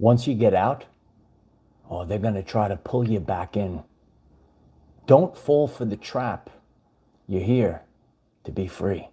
Once you get out, oh, they're going to try to pull you back in. Don't fall for the trap. You're here to be free.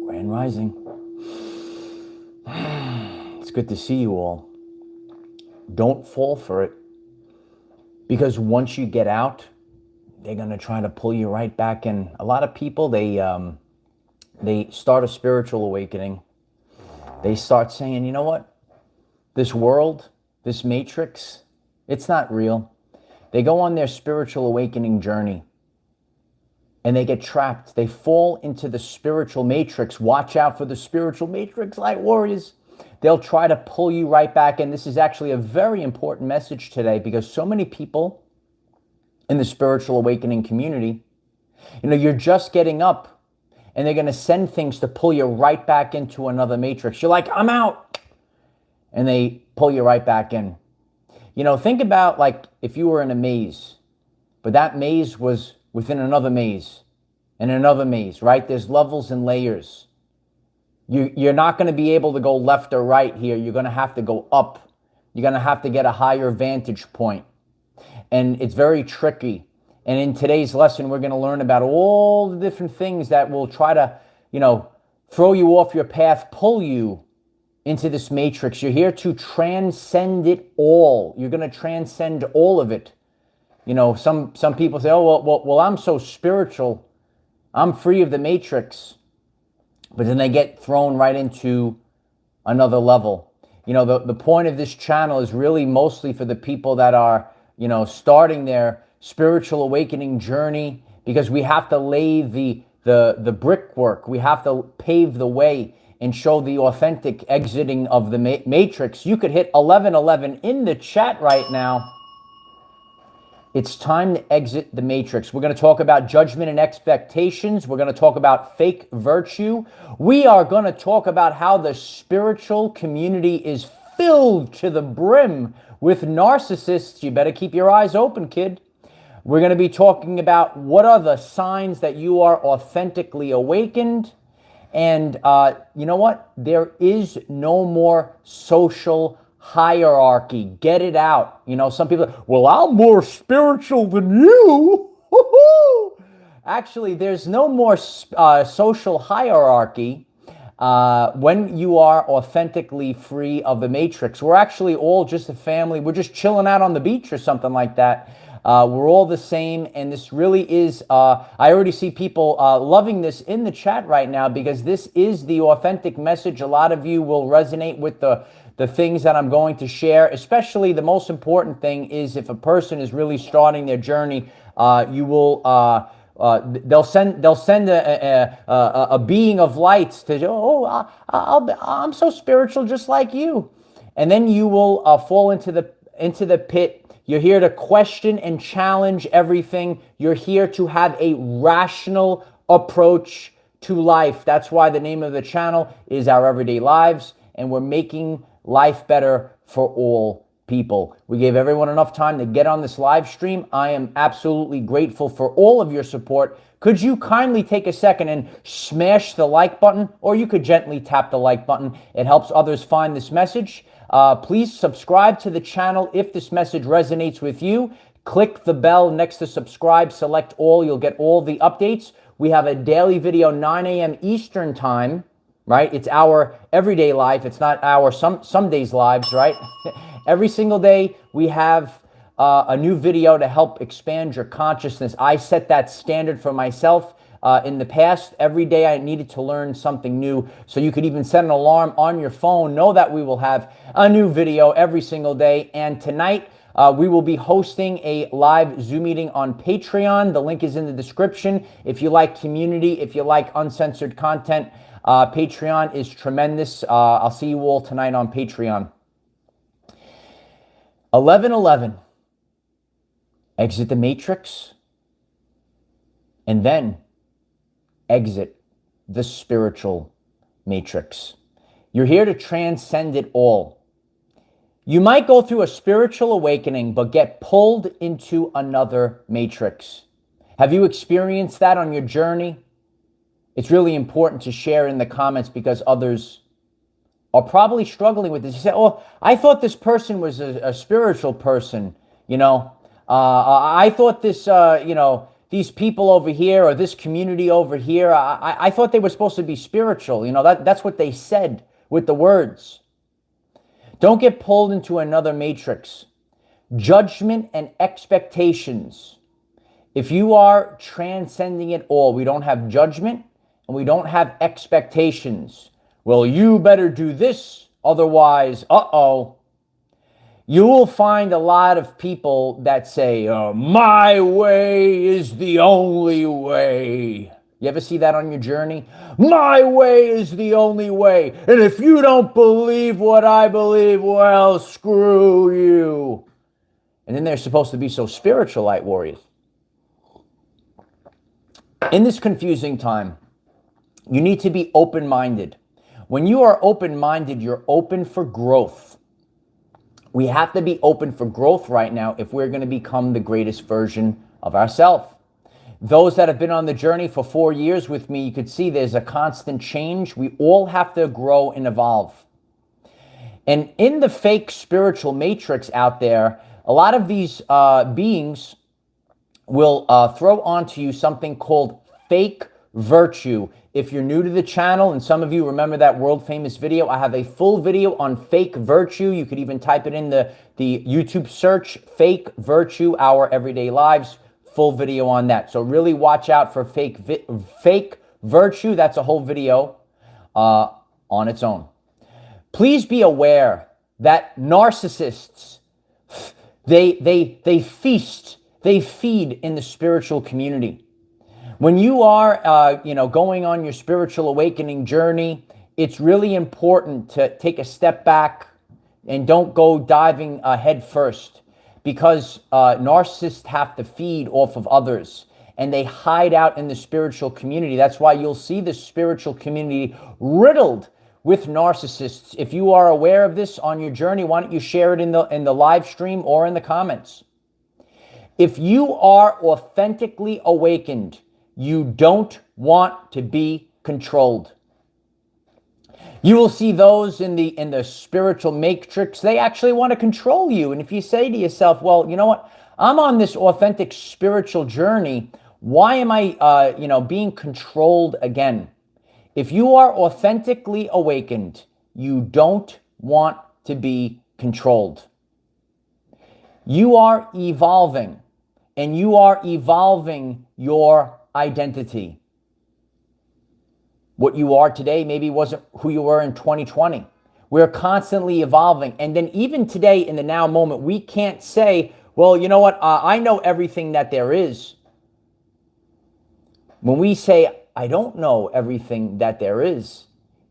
Grand Rising. It's good to see you all. Don't fall for it, because once you get out, they're going to try to pull you right back in. A lot of people, they start a spiritual awakening. They start saying, you know what? This world, this matrix, it's not real. They go on their spiritual awakening journey and they get trapped. They fall into the spiritual matrix. Watch out for the spiritual matrix, light warriors. They'll try to pull you right back in. This is actually a very important message today, because so many people in the spiritual awakening community, you're just getting up and they're going to send things to pull you right back into another matrix. You're like, I'm out. And they pull you right back in. Think about like if you were in a maze, but that maze was within another maze and another maze, right? There's levels and layers. You're not going to be able to go left or right here. You're going to have to go up. You're going to have to get a higher vantage point. And it's very tricky. And in today's lesson, we're going to learn about all the different things that will try to, throw you off your path, pull you into this matrix. You're here to transcend it all. You're going to transcend all of it. Some people say, oh, well, I'm so spiritual. I'm free of the matrix. But then they get thrown right into another level. The point of this channel is really mostly for the people that are, starting their spiritual awakening journey, because we have to lay the brickwork. We have to pave the way and show the authentic exiting of the matrix. You could hit 1111 in the chat right now. It's time to exit the matrix. We're going to talk about judgment and expectations. We're going to talk about fake virtue. We are going to talk about how the spiritual community is filled to the brim with narcissists. You better keep your eyes open, kid. We're going to be talking about what are the signs that you are authentically awakened. And you know what? There is no more social hierarchy. Get it out. Some people, well, I'm more spiritual than you. Actually, there's no more social hierarchy when you are authentically free of the matrix. We're actually all just a family. We're just chilling out on the beach or something like that. We're all the same, and this really is, I already see people loving this in the chat right now, because this is the authentic message. A lot of you will resonate with the the things that I'm going to share. Especially the most important thing is if a person is really starting their journey, you will they'll send a being of lights to, I'm so spiritual just like you, and then you will fall into the pit. You're here to question and challenge everything. You're here to have a rational approach to life. That's why the name of the channel is Our Everyday Lives, and we're making life better for all people. We gave everyone enough time to get on this live stream. I am absolutely grateful for all of your support. Could you kindly take a second and smash the like button, or you could gently tap the like button. It helps others find this message. Please subscribe to the channel if this message resonates with you. Click the bell next to subscribe, select all. You'll get all the updates. We have a daily video, 9 a.m. Eastern time, right? It's our everyday life. It's not our some days lives, right? Every single day we have a new video to help expand your consciousness. I set that standard for myself. In the past, every day I needed to learn something new. So you could even set an alarm on your phone. Know that we will have a new video every single day. And tonight, we will be hosting a live Zoom meeting on Patreon. The link is in the description. If you like community, if you like uncensored content, Patreon is tremendous. I'll see you all tonight on Patreon. 11:11. Exit the matrix. And then exit the spiritual matrix. You're here to transcend it all. You might go through a spiritual awakening, but get pulled into another matrix. Have you experienced that on your journey? It's really important to share in the comments because others are probably struggling with this. You say, oh, I thought this person was a spiritual person, I thought this, these people over here or this community over here, I thought they were supposed to be spiritual. That's what they said with the words. Don't get pulled into another matrix. Judgment and expectations. If you are transcending it all, we don't have judgment and we don't have expectations. Well, you better do this, otherwise, you will find a lot of people that say, my way is the only way. You ever see that on your journey? My way is the only way. And if you don't believe what I believe, well, screw you. And then they're supposed to be so spiritual, light warriors. In this confusing time, you need to be open-minded. When you are open-minded, you're open for growth. We have to be open for growth right now if we're going to become the greatest version of ourselves. Those that have been on the journey for 4 years with me, you could see there's a constant change. We all have to grow and evolve. And in the fake spiritual matrix out there, a lot of these beings will throw onto you something called fake virtue. If you're new to the channel, and some of you remember that world famous video, I have a full video on fake virtue. You could even type it in the YouTube search, fake virtue, Our Everyday Lives, full video on that. So really watch out for fake virtue. That's a whole video on its own. Please be aware that narcissists, they feast, they feed in the spiritual community. When you are, going on your spiritual awakening journey, it's really important to take a step back and don't go diving head first, because narcissists have to feed off of others and they hide out in the spiritual community. That's why you'll see the spiritual community riddled with narcissists. If you are aware of this on your journey, why don't you share it in the live stream or in the comments? If you are authentically awakened, you don't want to be controlled. You will see those in the spiritual matrix, they actually want to control you. And if you say to yourself, well, you know what? I'm on this authentic spiritual journey. Why am I, being controlled again? If you are authentically awakened, you don't want to be controlled. You are evolving, and you are evolving your identity. What you are today maybe wasn't who you were in 2020. We're constantly evolving. And then even today in the now moment, we can't say, well, you know what? I know everything that there is. When we say, I don't know everything that there is,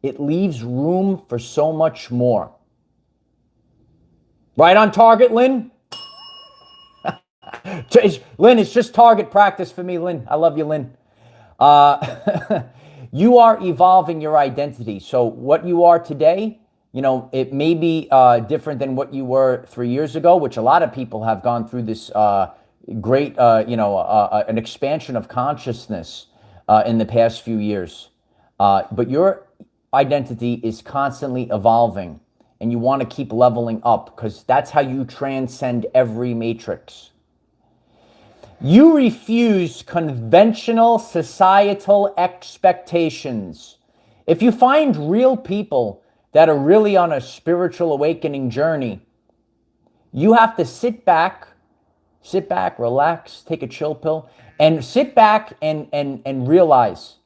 it leaves room for so much more. Right on target, Lynn? Lynn, it's just target practice for me, Lynn. I love you, Lynn. You are evolving your identity. So what you are today, it may be different than what you were 3 years ago, which a lot of people have gone through this great, an expansion of consciousness in the past few years. But your identity is constantly evolving, and you want to keep leveling up because that's how you transcend every matrix. You refuse conventional societal expectations. If you find real people that are really on a spiritual awakening journey, you have to sit back, relax, take a chill pill, and sit back and realize,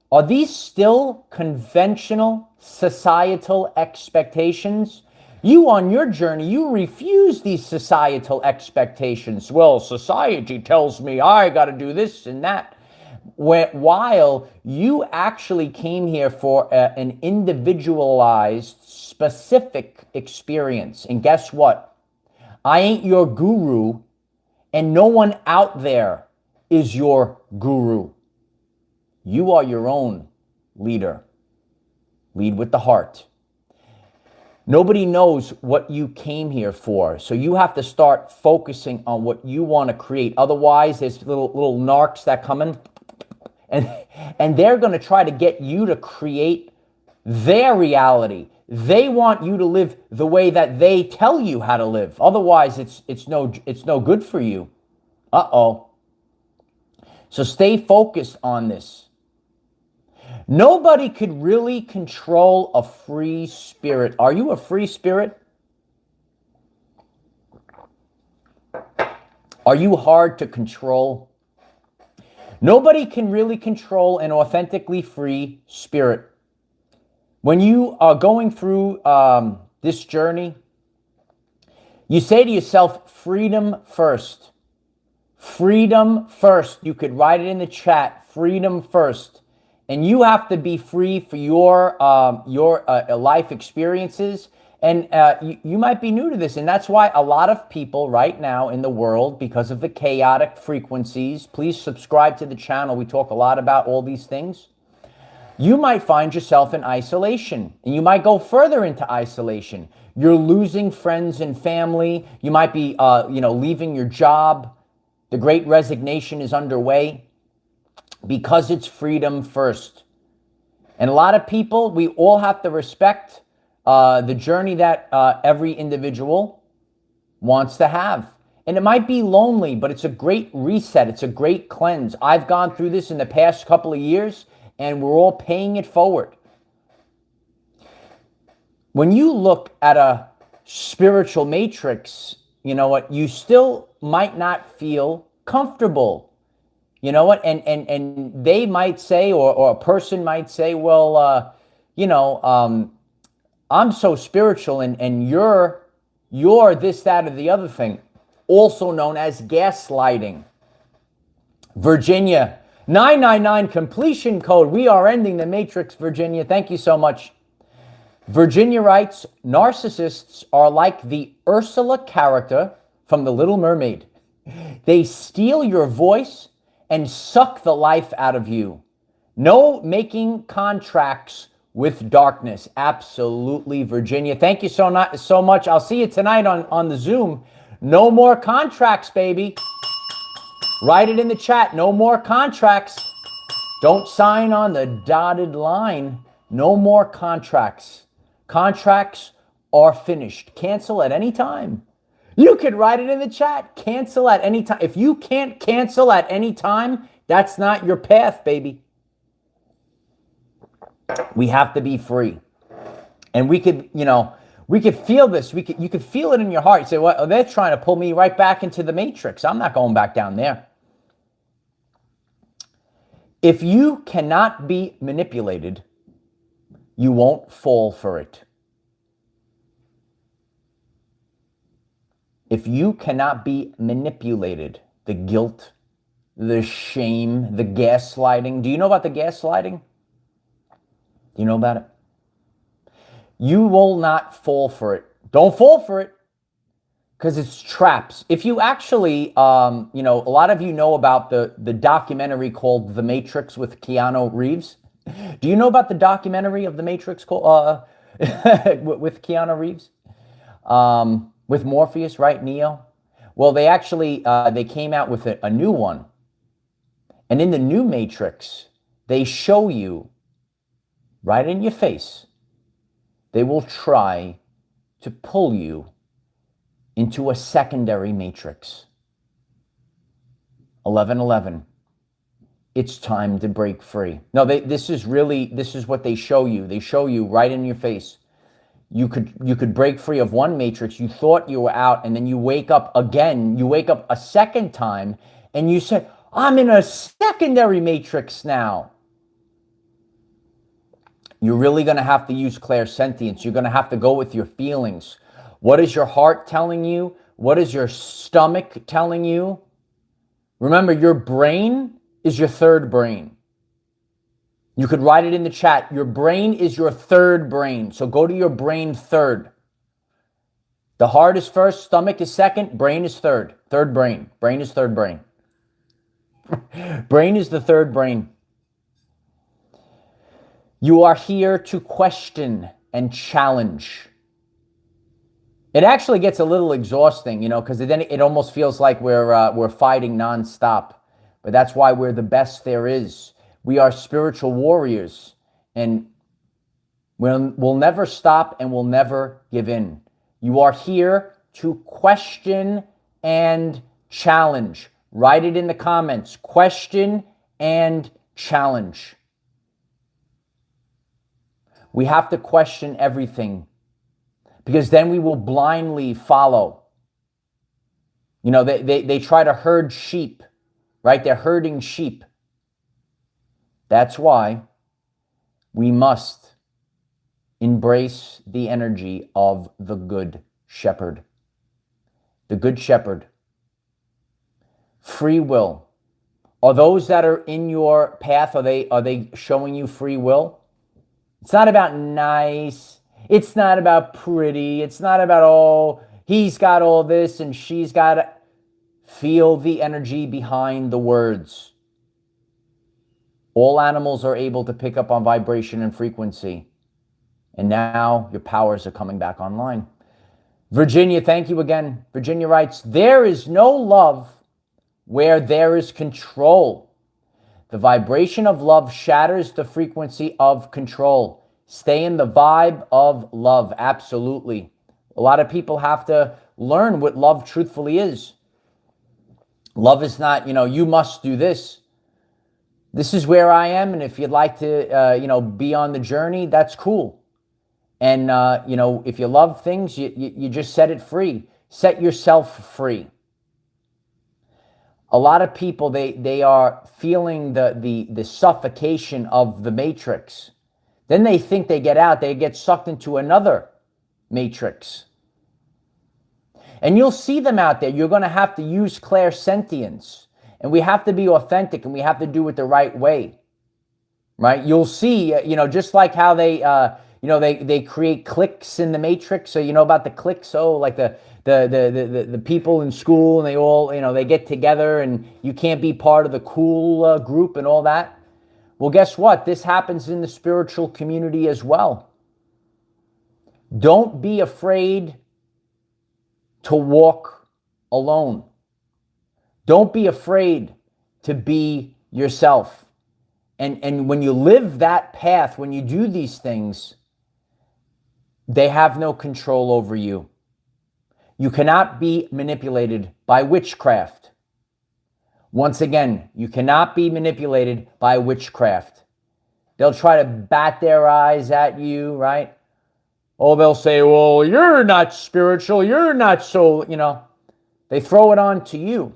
are these still conventional societal expectations? You on your journey, you refuse these societal expectations. Well, society tells me I got to do this and that. While you actually came here for an individualized, specific experience. And guess what? I ain't your guru, and no one out there is your guru. You are your own leader. Lead with the heart. Nobody knows what you came here for. So you have to start focusing on what you want to create. Otherwise, there's little narcs that come in and they're going to try to get you to create their reality. They want you to live the way that they tell you how to live. Otherwise, it's no good for you. Uh-oh. So stay focused on this. Nobody could really control a free spirit. Are you a free spirit? Are you hard to control? Nobody can really control an authentically free spirit. When you are going through this journey, you say to yourself, freedom first. Freedom first. You could write it in the chat, freedom first. And you have to be free for your life experiences. And you might be new to this. And that's why a lot of people right now in the world, because of the chaotic frequencies, please subscribe to the channel. We talk a lot about all these things. You might find yourself in isolation. And you might go further into isolation. You're losing friends and family. You might be leaving your job. The great resignation is underway. Because it's freedom first. And a lot of people, we all have to respect the journey that every individual wants to have. And it might be lonely, but it's a great reset. It's a great cleanse. I've gone through this in the past couple of years, and we're all paying it forward. When you look at a spiritual matrix, you know what, you still might not feel comfortable. You know what? And they might say, or a person might say, well, I'm so spiritual and you're this, that, or the other thing, also known as gaslighting. Virginia, 999 completion code. We are ending the matrix, Virginia. Thank you so much. Virginia writes, narcissists are like the Ursula character from The Little Mermaid. They steal your voice and suck the life out of you. No making contracts with darkness. Absolutely, Virginia. Thank you so much. I'll see you tonight on the Zoom. No more contracts, baby. Write it in the chat. No more contracts. Don't sign on the dotted line. No more contracts. Contracts are finished. Cancel at any time. You could write it in the chat. Cancel at any time. If you can't cancel at any time, that's not your path, baby. We have to be free. And we could, we could feel this. You could feel it in your heart. You say, well, they're trying to pull me right back into the matrix. I'm not going back down there. If you cannot be manipulated, you won't fall for it. If you cannot be manipulated, the guilt, the shame, the gaslighting. Do you know about the gaslighting? Do you know about it? You will not fall for it. Don't fall for it, because it's traps. If you actually, a lot of you know about the documentary called The Matrix with Keanu Reeves. Do you know about the documentary of The Matrix called with Keanu Reeves? With Morpheus, right? Neo. Well, they actually they came out with a new one, and in the new Matrix, they show you right in your face. They will try to pull you into a secondary matrix. 11:11. It's time to break free. No, this is what they show you. They show you right in your face. You could break free of one matrix. You thought you were out, and then you wake up again. You wake up a second time, and you say, I'm in a secondary matrix now. You're really going to have to use clairsentience. You're going to have to go with your feelings. What is your heart telling you? What is your stomach telling you? Remember, your brain is your third brain. You could write it in the chat. Your brain is your third brain. So go to your brain third. The heart is first, stomach is second, brain is third. Third brain. Brain is third brain. Brain is the third brain. You are here to question and challenge. It actually gets a little exhausting, because then it almost feels like we're fighting nonstop. But that's why we're the best there is. We are spiritual warriors, and we'll never stop and we'll never give in. You are here to question and challenge. Write it in the comments. Question and challenge. We have to question everything, because then we will blindly follow. They try to herd sheep, right? They're herding sheep. That's why we must embrace the energy of the Good Shepherd. The Good Shepherd. Free will. Are those that are in your path, are they showing you free will? It's not about nice. It's not about pretty. It's not about, oh, he's got all this and she's got it. Feel the energy behind the words. All animals are able to pick up on vibration and frequency. And now your powers are coming back online. Virginia, thank you again. Virginia writes, there is no love where there is control. The vibration of love shatters the frequency of control. Stay in the vibe of love. Absolutely. A lot of people have to learn what love truthfully is. Love is not, you must do this. This is where I am, and if you'd like to, be on the journey, that's cool. And, if you love things, you just set it free. Set yourself free. A lot of people, they are feeling the suffocation of the matrix. Then they think they get out. They get sucked into another matrix. And you'll see them out there. You're going to have to use clairsentience. And we have to be authentic, and we have to do it the right way. Right? You'll see, just like how they create cliques in the matrix. So you know about the cliques? So like the people in school, and they all, they get together, and you can't be part of the cool group and all that. Well, guess what? This happens in the spiritual community as well. Don't be afraid to walk alone. Don't be afraid to be yourself. And when you live that path, when you do these things, they have no control over you. You cannot be manipulated by witchcraft. Once again, you cannot be manipulated by witchcraft. They'll try to bat their eyes at you, right? Oh, they'll say, well, you're not spiritual. You're not so, They throw it on to you.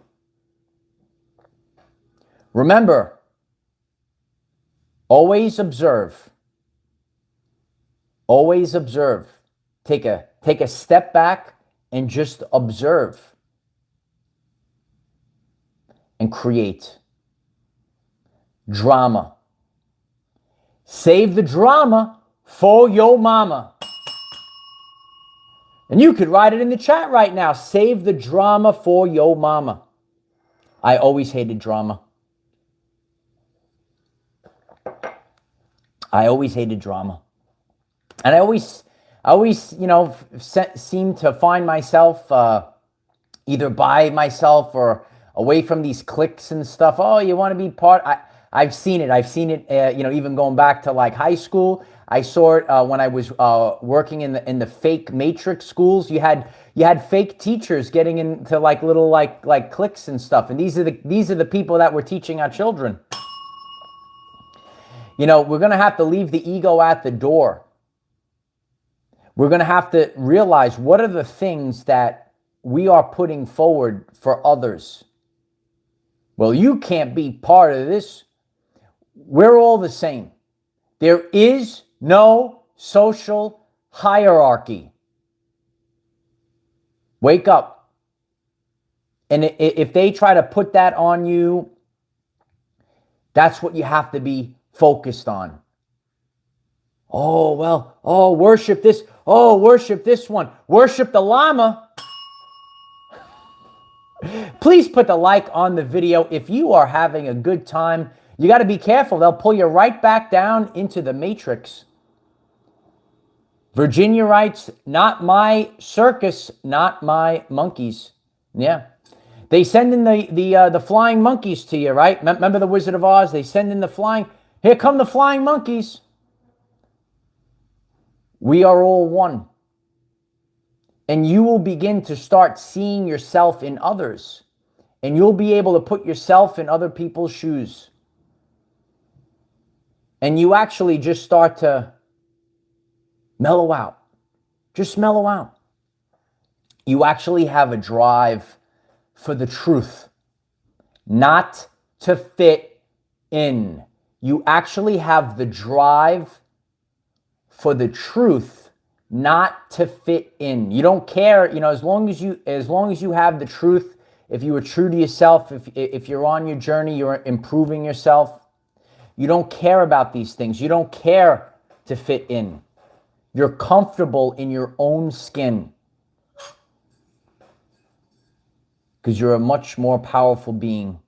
Remember, always observe. Always observe. Take a step back and just observe and create drama. Save the drama for your mama. And you could write it in the chat right now. Save the drama for your mama. I always hated drama. I always hated drama. And I always, you know, seem to find myself either by myself or away from these cliques and stuff. Oh, you want to be part? I've seen it. I've seen it, you know, even going back to like high school. I saw it when I was working in the fake matrix schools. You had fake teachers getting into like little like cliques and stuff. And these are the people that were teaching our children. You know, we're going to have to leave the ego at the door. We're going to have to realize what are the things that we are putting forward for others. Well, you can't be part of this. We're all the same. There is no social hierarchy. Wake up. And if they try to put that on you, that's what you have to be focused on. Oh, well, oh, worship this. Oh, worship this one. Worship the llama. Please put the like on the video if you are having a good time. You got to be careful. They'll pull you right back down into the matrix. Virginia writes, not my circus, not my monkeys. Yeah. They send in the flying monkeys to you, right? Remember the Wizard of Oz? They send in the flying. Here come the flying monkeys. We are all one. And you will begin to start seeing yourself in others. And you'll be able to put yourself in other people's shoes. And you actually just start to mellow out. Just mellow out. You actually have a drive for the truth, not to fit in. You actually have the drive for the truth, not to fit in. You don't care, you know, as long as you have the truth, if you are true to yourself, if you're on your journey, you're improving yourself, you don't care about these things. You don't care to fit in. You're comfortable in your own skin because you're a much more powerful being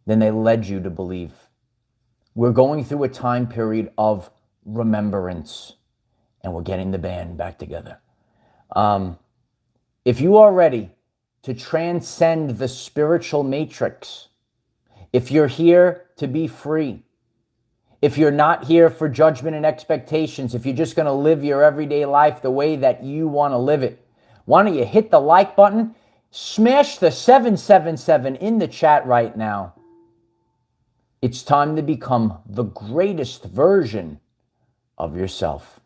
than they led you to believe. We're going through a time period of remembrance, and we're getting the band back together. If you are ready to transcend the spiritual matrix, if you're here to be free, if you're not here for judgment and expectations, if you're just going to live your everyday life the way that you want to live it, why don't you hit the like button, smash the 777 in the chat right now. It's time to become the greatest version of yourself.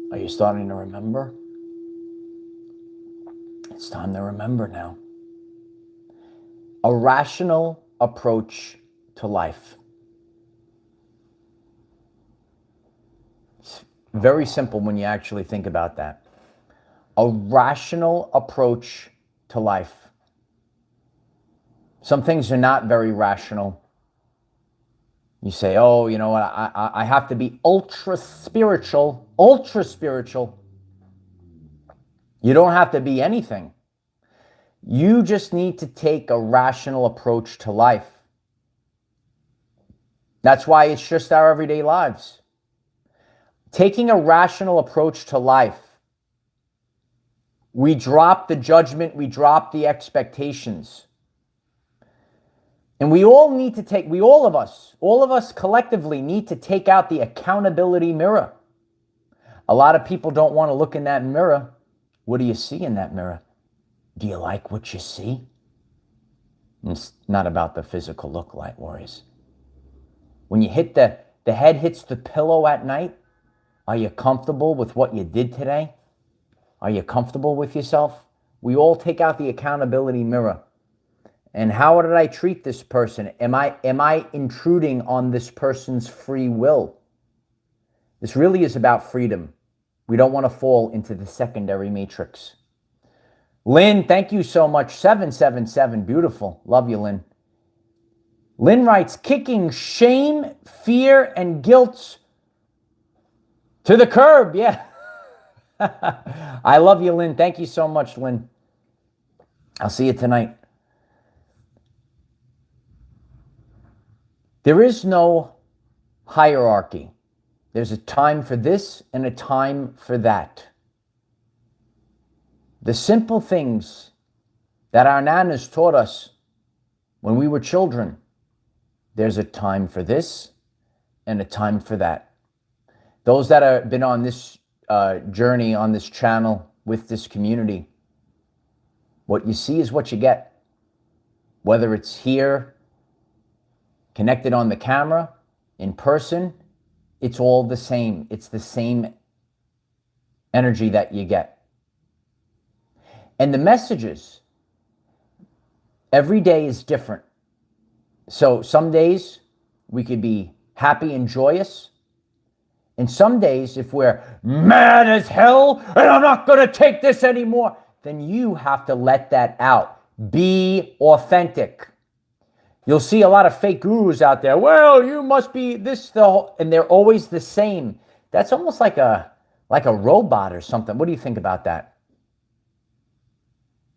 Are you starting to remember? It's time to remember now. A rational approach to life. It's very simple when you actually think about that. A rational approach to life. Some things are not very rational. You say, oh, you know what, I have to be ultra spiritual. Ultra spiritual. You don't have to be anything. You just need to take a rational approach to life. That's why it's just our everyday lives. Taking a rational approach to life, we drop the judgment, we drop the expectations. And we all need to all of us collectively need to take out the accountability mirror. A lot of people don't want to look in that mirror. What do you see in that mirror? Do you like what you see? It's not about the physical look, light warriors. When you hit the head hits the pillow at night, are you comfortable with what you did today? Are you comfortable with yourself? We all take out the accountability mirror. And how did I treat this person? Am I intruding on this person's free will? This really is about freedom. We don't want to fall into the secondary matrix. Lynn, thank you so much. 777, beautiful. Love you, Lynn. Lynn writes, kicking shame, fear, and guilt to the curb. Yeah. I love you, Lynn. Thank you so much, Lynn. I'll see you tonight. There is no hierarchy. There's a time for this and a time for that. The simple things that our nanas taught us when we were children. There's a time for this and a time for that. Those that have been on this journey, on this channel, with this community, what you see is what you get. Whether it's here, connected on the camera, in person, it's all the same. It's the same energy that you get. And the messages, every day is different. So some days we could be happy and joyous. And some days, if we're mad as hell and I'm not going to take this anymore, then you have to let that out. Be authentic. You'll see a lot of fake gurus out there. Well, you must be this, and they're always the same. That's almost like a robot or something. What do you think about that?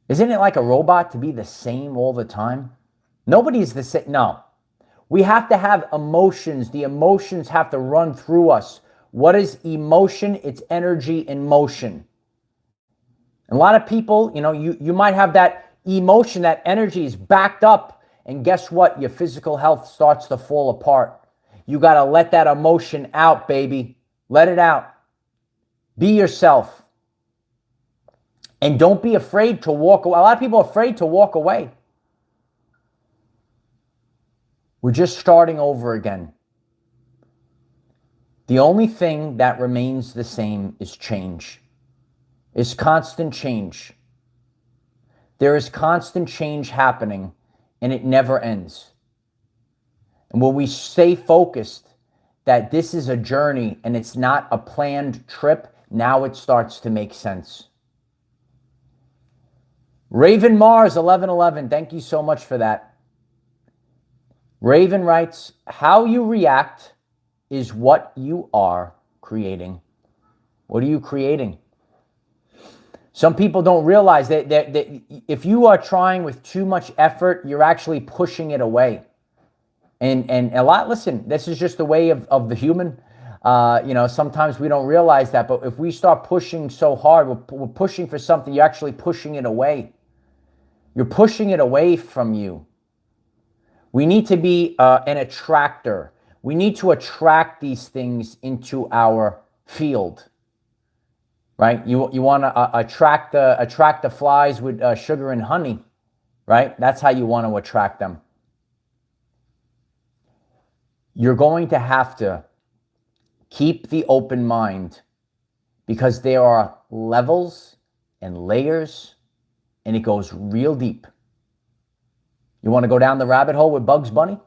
Isn't it like a robot to be the same all the time? Nobody's the same. No. We have to have emotions. The emotions have to run through us. What is emotion? It's energy in motion. And a lot of people, you might have that emotion, that energy is backed up. And guess what? Your physical health starts to fall apart. You got to let that emotion out, baby. Let it out. Be yourself. And don't be afraid to walk away. A lot of people are afraid to walk away. We're just starting over again. The only thing that remains the same is change. Is constant change. There is constant change happening, and it never ends. And when we stay focused that this is a journey and it's not a planned trip, now it starts to make sense. Raven Mars 1111, thank you so much for that. Raven writes, how you react is what you are creating. What are you creating? Some people don't realize that if you are trying with too much effort, you're actually pushing it away. And a lot, listen, this is just the way of the human. Sometimes we don't realize that, but if we start pushing so hard, we're pushing for something, you're actually pushing it away. You're pushing it away from you. We need to be an attractor. We need to attract these things into our field. Right? You want to attract the flies with sugar and honey, right? That's how you want to attract them. You're going to have to keep the open mind because there are levels and layers and it goes real deep. You want to go down the rabbit hole with Bugs Bunny?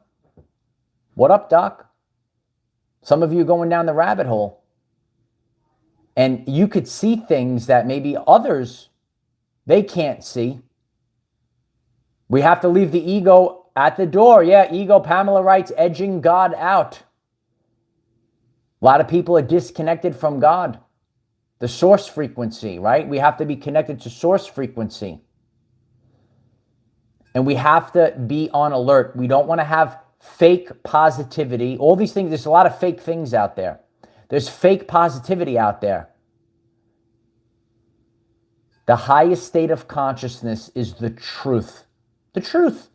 What up, Doc? Some of you are going down the rabbit hole. And you could see things that maybe others, they can't see. We have to leave the ego at the door. Yeah, ego, Pamela writes, edging God out. A lot of people are disconnected from God. The source frequency, right? We have to be connected to source frequency. And we have to be on alert. We don't want to have fake positivity. All these things, there's a lot of fake things out there. There's fake positivity out there. The highest state of consciousness is the truth. The truth.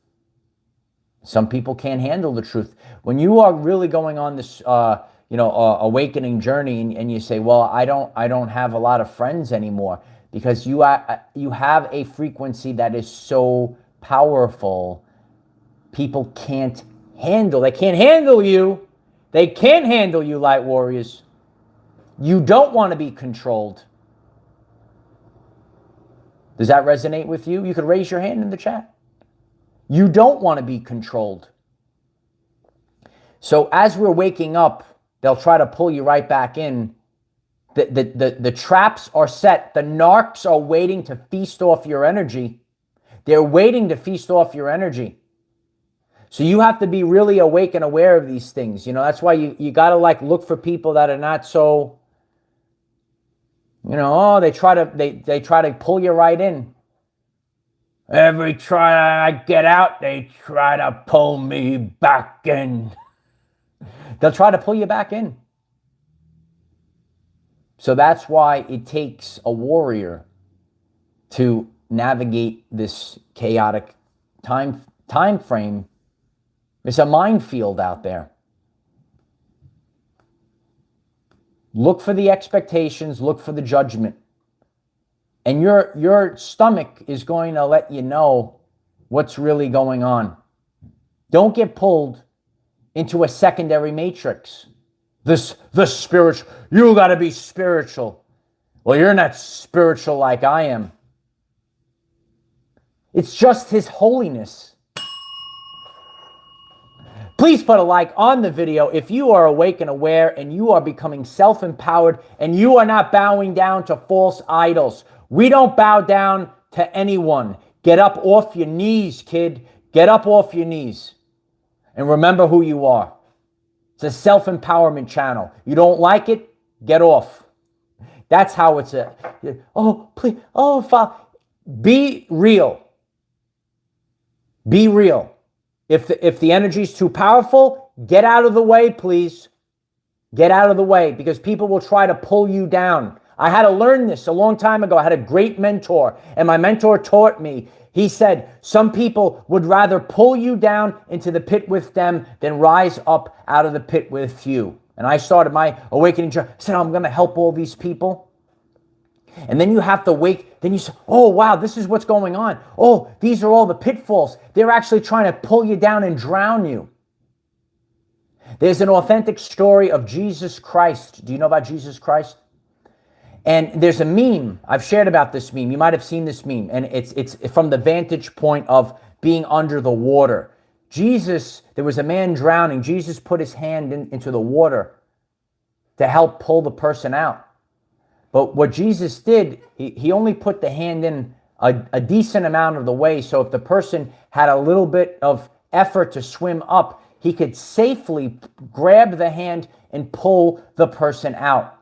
Some people can't handle the truth. When you are really going on this, awakening journey, and you say, "Well, I don't have a lot of friends anymore," because you have a frequency that is so powerful. People can't handle. They can't handle you. They can't handle you, light warriors. You don't want to be controlled. Does that resonate with you? You could raise your hand in the chat. You don't want to be controlled. So as we're waking up, they'll try to pull you right back in. The traps are set. The narcs are waiting to feast off your energy. They're waiting to feast off your energy. So you have to be really awake and aware of these things. That's why you got to look for people that are not so, they try to pull you right in. Every try I get out, they try to pull me back in. They'll try to pull you back in. So that's why it takes a warrior to navigate this chaotic time frame. It's a minefield out there. Look for the expectations, look for the judgment. And your stomach is going to let you know what's really going on. Don't get pulled into a secondary matrix. The spiritual, you got to be spiritual. Well, you're not spiritual like I am. It's just His holiness. Please put a like on the video if you are awake and aware and you are becoming self-empowered and you are not bowing down to false idols. We don't bow down to anyone. Get up off your knees, kid. Get up off your knees. And remember who you are. It's a self-empowerment channel. You don't like it? Get off. That's how it's please, Father. Be real. Be real. If the energy is too powerful, get out of the way, please. Get out of the way, because people will try to pull you down. I had to learn this a long time ago. I had a great mentor, and my mentor taught me. He said, some people would rather pull you down into the pit with them than rise up out of the pit with you. And I started my awakening journey. I said, I'm going to help all these people. And then you have to wake. Then you say, oh, wow, this is what's going on. Oh, these are all the pitfalls. They're actually trying to pull you down and drown you. There's an authentic story of Jesus Christ. Do you know about Jesus Christ? And there's a meme. I've shared about this meme. You might have seen this meme. And it's from the vantage point of being under the water. There was a man drowning. Jesus put his hand into the water to help pull the person out. But what Jesus did, he only put the hand in a decent amount of the way. So if the person had a little bit of effort to swim up, he could safely grab the hand and pull the person out.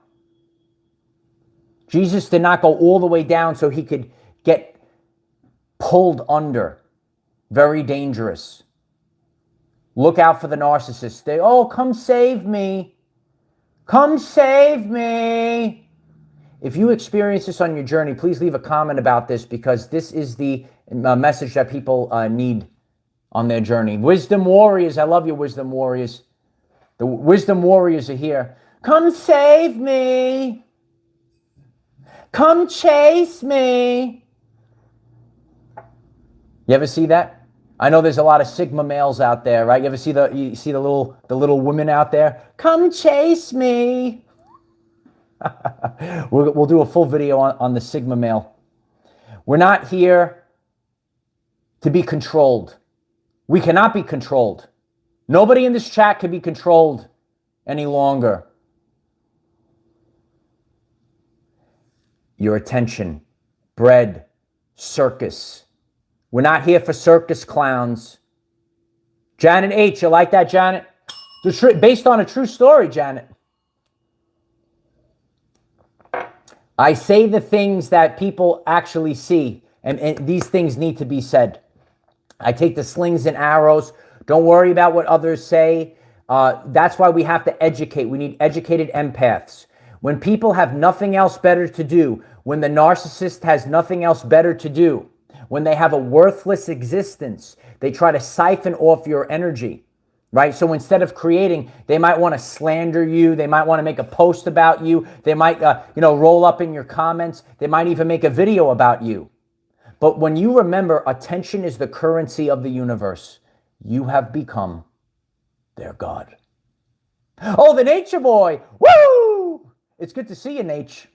Jesus did not go all the way down so he could get pulled under. Very dangerous. Look out for the narcissists. Come save me. Come save me. If you experience this on your journey, please leave a comment about this, because this is the message that people need on their journey. Wisdom warriors, I love you, wisdom warriors. The wisdom warriors are here. Come save me. Come chase me. You ever see that? I know there's a lot of Sigma males out there, right? You ever see the little women out there? Come chase me. We'll do a full video on the Sigma male. We're not here to be controlled. We cannot be controlled. Nobody in this chat can be controlled any longer. Your attention, bread, circus. We're not here for circus clowns. Janet H., you like that, Janet? Based on a true story, Janet. I say the things that people actually see, and these things need to be said. I take the slings and arrows. Don't worry about what others say. That's why we have to educate. We need educated empaths. When people have nothing else better to do, when the narcissist has nothing else better to do, when they have a worthless existence, they try to siphon off your energy, right? So instead of creating, they might want to slander you. They might want to make a post about you. They might, roll up in your comments. They might even make a video about you. But when you remember, attention is the currency of the universe, you have become their God. Oh, the Nature Boy. Woo! It's good to see you, Nate.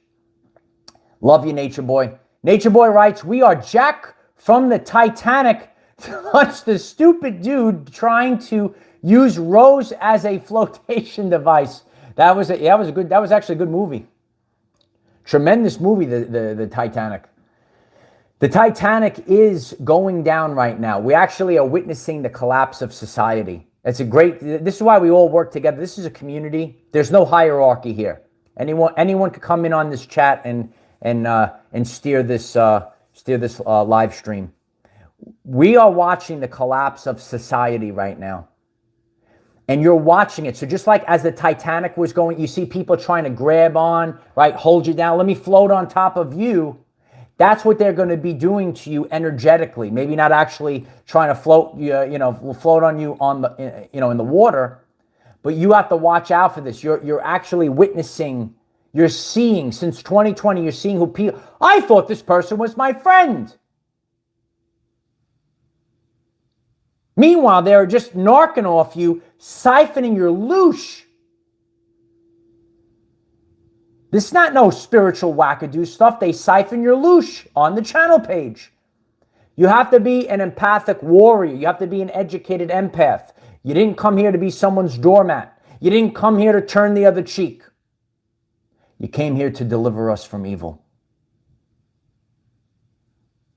Love you, Nature Boy. Nature Boy writes, we are Jack from the Titanic to watch the stupid dude trying to use Rose as a flotation device. That was actually a good movie. Tremendous movie, the Titanic. The Titanic is going down right now. We actually are witnessing the collapse of society. This is why we all work together. This is a community. There's no hierarchy here. Anyone could come in on this chat and steer this live stream. We are watching the collapse of society right now. And you're watching it. So just like as the Titanic was going, you see people trying to grab on, right? Hold you down. Let me float on top of you. That's what they're going to be doing to you energetically. Maybe not actually trying to float float on you on the in the water, but you have to watch out for this. You're actually witnessing. You're seeing since 2020. You're seeing who people. I thought this person was my friend. Meanwhile, they're just narking off you, siphoning your loosh. This is not no spiritual wackadoo stuff. They siphon your loosh on the channel page. You have to be an empathic warrior. You have to be an educated empath. You didn't come here to be someone's doormat. You didn't come here to turn the other cheek. You came here to deliver us from evil.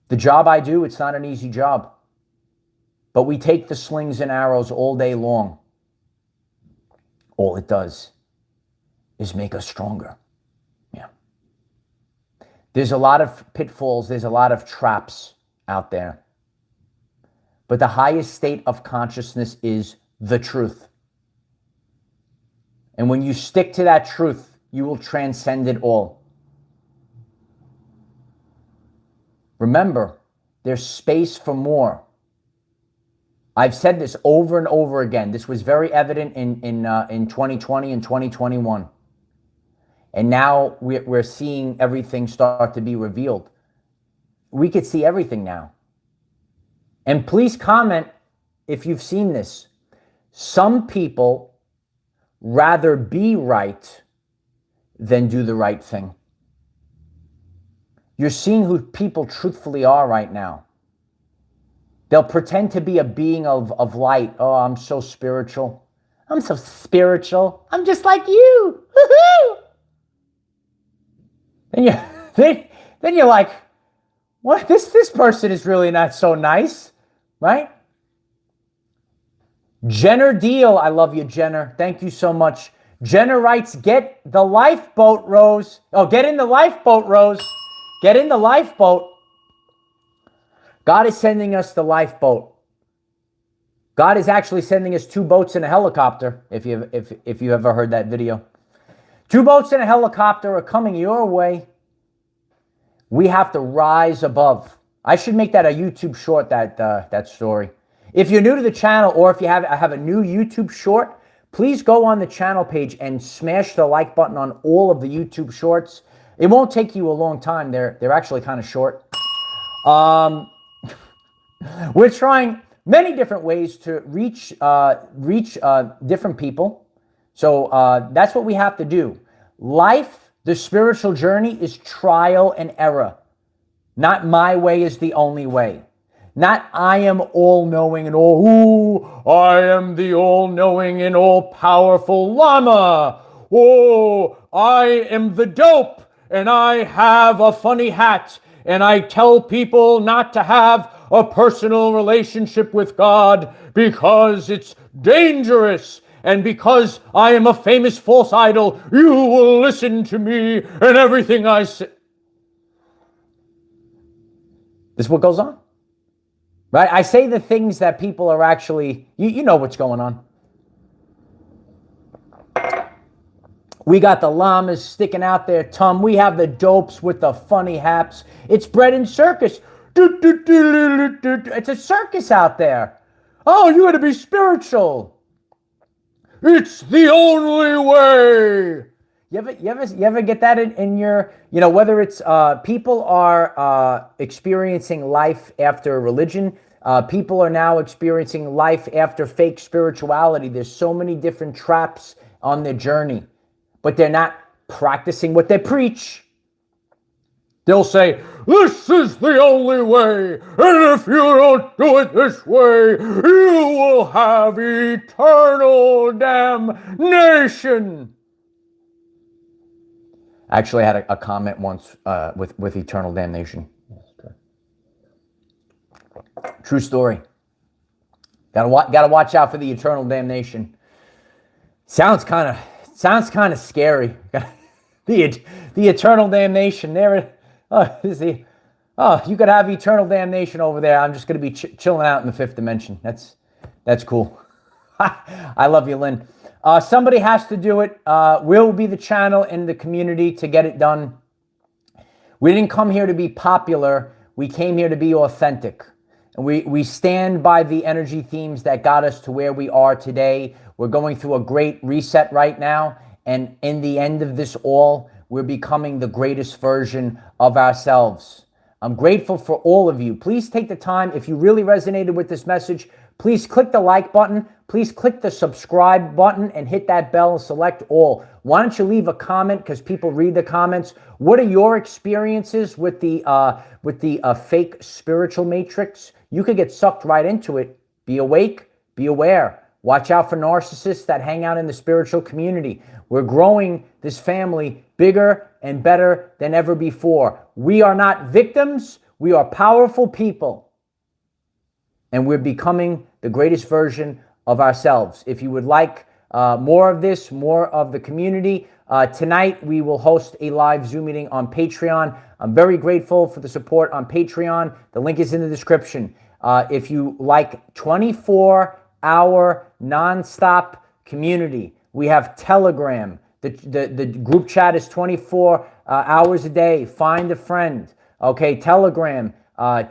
The job I do, it's not an easy job. But we take the slings and arrows all day long. All it does is make us stronger. Yeah. There's a lot of pitfalls. There's a lot of traps out there. But the highest state of consciousness is the truth. And when you stick to that truth, you will transcend it all. Remember, there's space for more. I've said this over and over again. This was very evident in 2020 and 2021. And now we're seeing everything start to be revealed. We could see everything now. And please comment if you've seen this. Some people rather be right than do the right thing. You're seeing who people truthfully are right now. They'll pretend to be a being of light. Oh, I'm so spiritual. I'm so spiritual. I'm just like you. Woo-hoo! Then you're like, what? This person is really not so nice, right? Jenner Deal, I love you, Jenner. Thank you so much. Jenner writes, get the lifeboat, Rose. Oh, get in the lifeboat, Rose. Get in the lifeboat. God is sending us the lifeboat. God is actually sending us 2 boats and a helicopter, if you ever heard that video. 2 boats and a helicopter are coming your way. We have to rise above. I should make that a YouTube short, that story. If you're new to the channel, or if you have a new YouTube short, please go on the channel page and smash the like button on all of the YouTube shorts. It won't take you a long time. They're actually kind of short. We're trying many different ways to reach different people. So that's what we have to do. Life, the spiritual journey, is trial and error. Not my way is the only way. Not I am all-knowing and I am the all-knowing and all-powerful llama. Oh, I am the dope and I have a funny hat and I tell people not to have a personal relationship with God because it's dangerous. And because I am a famous false idol, you will listen to me and everything I say. This is what goes on. Right? I say the things that people are actually, you know what's going on. We got the llamas sticking out their tongue. We have the dopes with the funny hats. It's bread and circus. It's a circus out there. Oh, you got to be spiritual. It's the only way. You ever get that in your, whether it's people are experiencing life after religion, people are now experiencing life after fake spirituality. There's so many different traps on their journey, but they're not practicing what they preach. They'll say, this is the only way, and if you don't do it this way, you will have eternal damnation. Actually, I had a comment once with eternal damnation. True story. Gotta watch out for the eternal damnation. Sounds kind of scary. the eternal damnation. You could have eternal damnation over there. I'm just gonna be chilling out in the fifth dimension. That's cool. I love you, Lynn. Somebody has to do it. We'll be the channel in the community to get it done. We didn't come here to be popular. We came here to be authentic. And we stand by the energy themes that got us to where we are today. We're going through a great reset right now. And in the end of this all, we're becoming the greatest version of ourselves. I'm grateful for all of you. Please take the time. If you really resonated with this message, please click the like button. Please click the subscribe button and hit that bell and select all. Why don't you leave a comment, because people read the comments. What are your experiences with the fake spiritual matrix? You could get sucked right into it. Be awake, be aware. Watch out for narcissists that hang out in the spiritual community. We're growing this family bigger and better than ever before. We are not victims. We are powerful people. And we're becoming the greatest version of ourselves. If you would like more of this, more of the community, tonight we will host a live Zoom meeting on Patreon. I'm very grateful for the support on Patreon. The link is in the description. If you like 24-hour nonstop community, we have Telegram. The group chat is 24 hours a day. Find a friend. Okay, Telegram,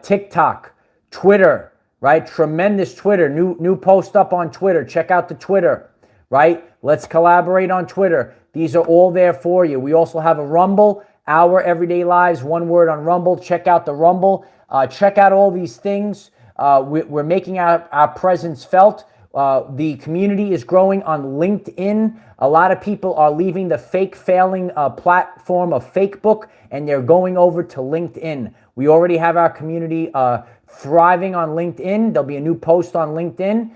TikTok, Twitter. Right? Tremendous Twitter. New post up on Twitter. Check out the Twitter. Right? Let's collaborate on Twitter. These are all there for you. We also have a Rumble, Our Everyday Lives, one word on Rumble. Check out the Rumble. Check out all these things. We're making our presence felt. The community is growing on LinkedIn. A lot of people are leaving the fake failing platform of Facebook, and they're going over to LinkedIn. We already have our community thriving on LinkedIn. There'll be a new post on LinkedIn.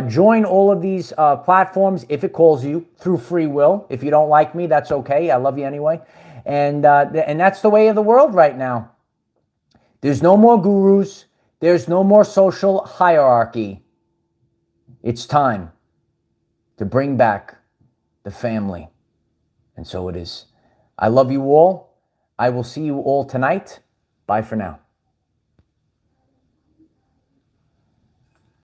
Join all of these platforms if it calls you through free will. If you don't like me, that's okay. I love you anyway. And that's the way of the world right now. There's no more gurus. There's no more social hierarchy. It's time to bring back the family. And so it is. I love you all. I will see you all tonight. Bye for now.